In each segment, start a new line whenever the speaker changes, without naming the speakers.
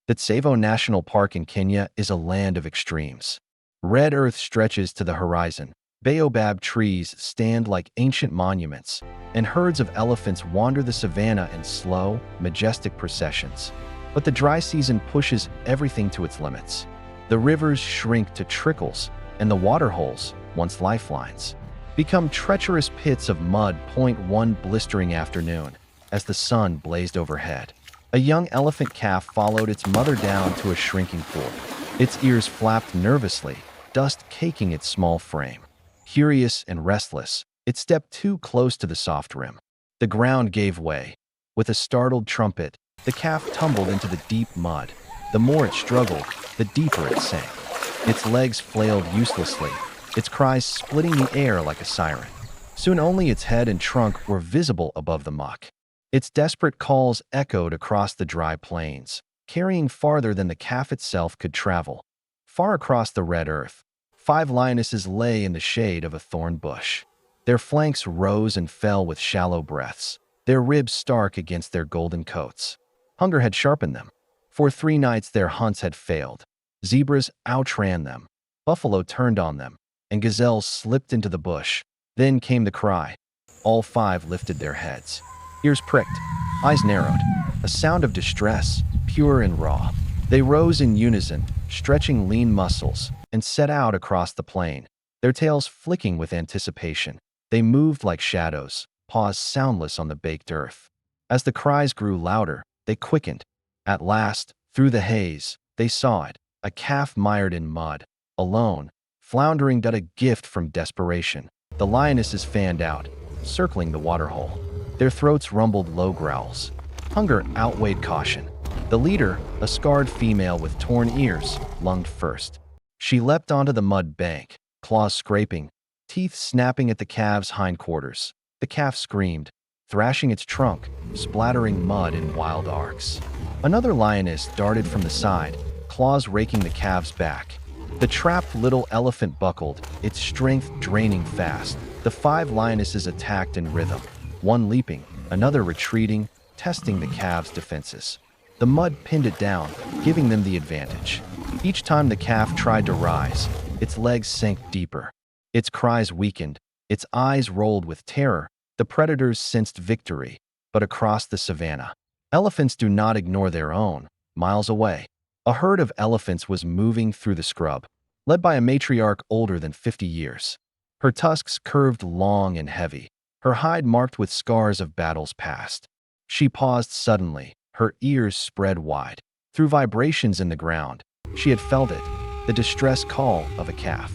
The Tsavo National Park in Kenya is a land of extremes. Red earth stretches to the horizon, baobab trees stand like ancient monuments, and herds of elephants wander the savanna in slow, majestic processions. But the dry season pushes everything to its limits. The rivers shrink to trickles, and the waterholes, once lifelines, become treacherous pits of mud. One blistering afternoon, as the sun blazed overhead, a young elephant calf followed its mother down to a shrinking pool. Its ears flapped nervously, dust caking its small frame. Curious and restless, it stepped too close to the soft rim. The ground gave way. With a startled trumpet, the calf tumbled into the deep mud. The more it struggled, the deeper it sank. Its legs flailed uselessly, its cries splitting the air like a siren. Soon only its head and trunk were visible above the muck. Its desperate calls echoed across the dry plains, carrying farther than the calf itself could travel. Far across the red earth, 5 lionesses lay in the shade of a thorn bush. Their flanks rose and fell with shallow breaths, their ribs stark against their golden coats. Hunger had sharpened them. For 3 nights their hunts had failed. Zebras outran them, buffalo turned on them, and gazelles slipped into the bush. Then came the cry. All 5 lifted their heads. Ears pricked, eyes narrowed, a sound of distress, pure and raw. They rose in unison, stretching lean muscles, and set out across the plain, their tails flicking with anticipation. They moved like shadows, paws soundless on the baked earth. As the cries grew louder, they quickened. At last, through the haze, they saw it, a calf mired in mud, alone, floundering, a gift from desperation. The lionesses fanned out, circling the waterhole. Their throats rumbled low growls. Hunger outweighed caution. The leader, a scarred female with torn ears, lunged first. She leapt onto the mud bank, claws scraping, teeth snapping at the calf's hindquarters. The calf screamed, thrashing its trunk, splattering mud in wild arcs. Another lioness darted from the side, claws raking the calf's back. The trapped little elephant buckled, its strength draining fast. The 5 lionesses attacked in rhythm, one leaping, another retreating, testing the calf's defenses. The mud pinned it down, giving them the advantage. Each time the calf tried to rise, its legs sank deeper. Its cries weakened, its eyes rolled with terror. The predators sensed victory, but across the savanna, elephants do not ignore their own. Miles away, a herd of elephants was moving through the scrub, led by a matriarch older than 50 years. Her tusks curved long and heavy, her hide marked with scars of battles past. She paused suddenly, her ears spread wide. Through vibrations in the ground, she had felt it, the distress call of a calf.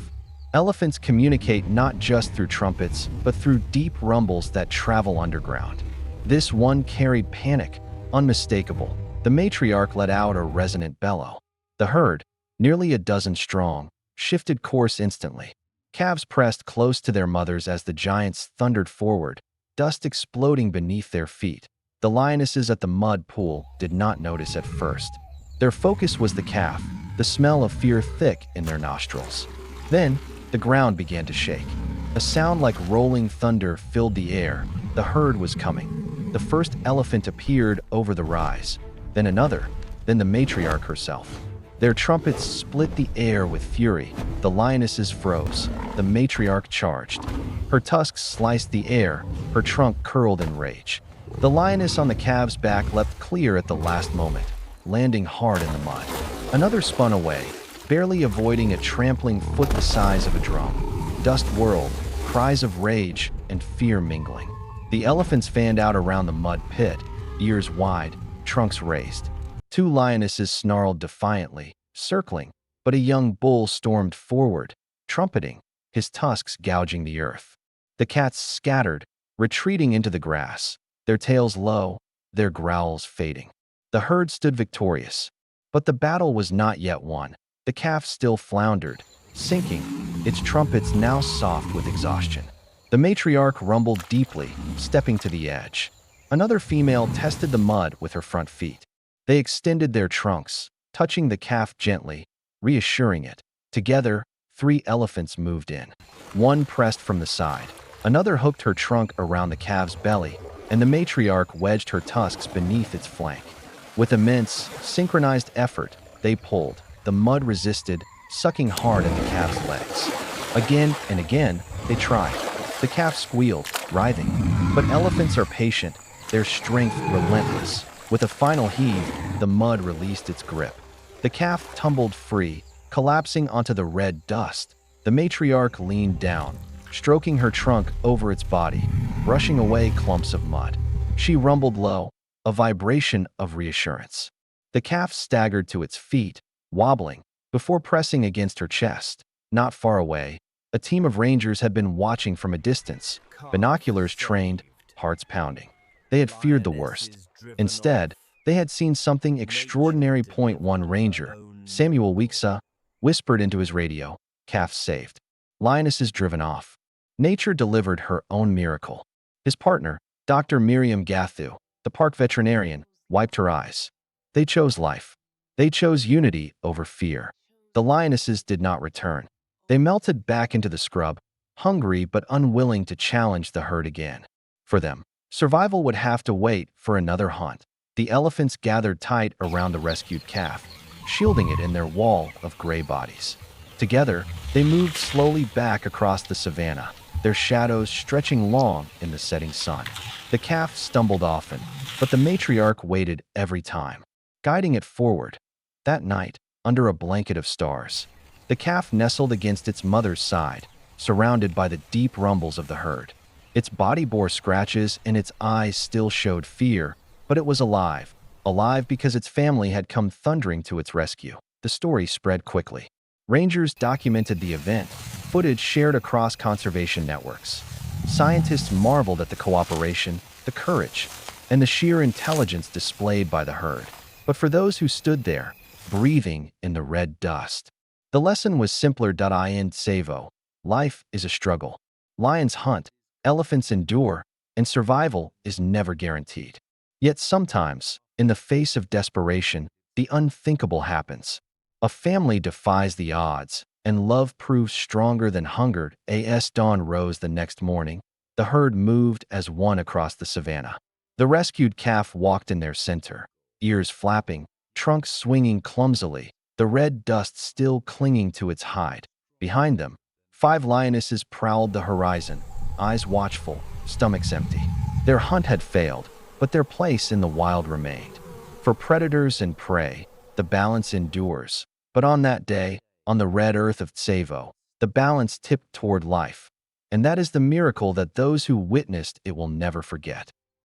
Elephants communicate not just through trumpets, but through deep rumbles that travel underground. This one carried panic, unmistakable. The matriarch let out a resonant bellow. The herd, nearly a dozen strong, shifted course instantly. Calves pressed close to their mothers as the giants thundered forward, dust exploding beneath their feet. The lionesses at the mud pool did not notice at first. Their focus was the calf, the smell of fear thick in their nostrils. Then, the ground began to shake. A sound like rolling thunder filled the air. The herd was coming. The first elephant appeared over the rise, then another, then the matriarch herself. Their trumpets split the air with fury. The lionesses froze. The matriarch charged. Her tusks sliced the air, her trunk curled in rage. The lioness on the calf's back leapt clear at the last moment, landing hard in the mud. Another spun away, barely avoiding a trampling foot the size of a drum. Dust whirled, cries of rage and fear mingling. The elephants fanned out around the mud pit, ears wide, trunks raised. 2 lionesses snarled defiantly, circling, but a young bull stormed forward, trumpeting, his tusks gouging the earth. The cats scattered, retreating into the grass, their tails low, their growls fading. The herd stood victorious, but the battle was not yet won. The calf still floundered, sinking, its trumpets now soft with exhaustion. The matriarch rumbled deeply, stepping to the edge. Another female tested the mud with her front feet. They extended their trunks, touching the calf gently, reassuring it. Together, 3 elephants moved in. One pressed from the side. Another hooked her trunk around the calf's belly, and the matriarch wedged her tusks beneath its flank. With immense, synchronized effort, they pulled. The mud resisted, sucking hard at the calf's legs. Again and again, they tried. The calf squealed, writhing. But elephants are patient, their strength relentless. With a final heave, the mud released its grip. The calf tumbled free, collapsing onto the red dust. The matriarch leaned down, stroking her trunk over its body, brushing away clumps of mud. She rumbled low, a vibration of reassurance. The calf staggered to its feet, wobbling, before pressing against her chest. Not far away, a team of rangers had been watching from a distance, binoculars trained, hearts pounding. They had feared the worst. Instead, they had seen something extraordinary. Point one ranger, Samuel Weeksa, whispered into his radio, "Calf saved. Lionesses driven off." Nature delivered her own miracle. His partner, Dr. Miriam Gathu, the park veterinarian, wiped her eyes. They chose life. They chose unity over fear. The lionesses did not return. They melted back into the scrub, hungry but unwilling to challenge the herd again. For them, survival would have to wait for another hunt. The elephants gathered tight around the rescued calf, shielding it in their wall of gray bodies. Together, they moved slowly back across the savanna, their shadows stretching long in the setting sun. The calf stumbled often, but the matriarch waited every time, guiding it forward. That night, under a blanket of stars, the calf nestled against its mother's side, surrounded by the deep rumbles of the herd. Its body bore scratches and its eyes still showed fear, but it was alive. Alive because its family had come thundering to its rescue. The story spread quickly. Rangers documented the event, footage shared across conservation networks. Scientists marveled at the cooperation, the courage, and the sheer intelligence displayed by the herd. But for those who stood there, breathing in the red dust, the lesson was simpler. In Savo, life is a struggle. Lions hunt, elephants endure, and survival is never guaranteed. Yet sometimes, in the face of desperation, the unthinkable happens. A family defies the odds, and love proves stronger than hunger. As dawn rose the next morning, the herd moved as one across the savanna. The rescued calf walked in their center, ears flapping, trunk swinging clumsily, the red dust still clinging to its hide. Behind them, 5 lionesses prowled the horizon, eyes watchful, stomachs empty. Their hunt had failed, but their place in the wild remained. For predators and prey, the balance endures. But on that day, on the red earth of Tsavo, the balance tipped toward life. And that is the miracle that those who witnessed it will never forget.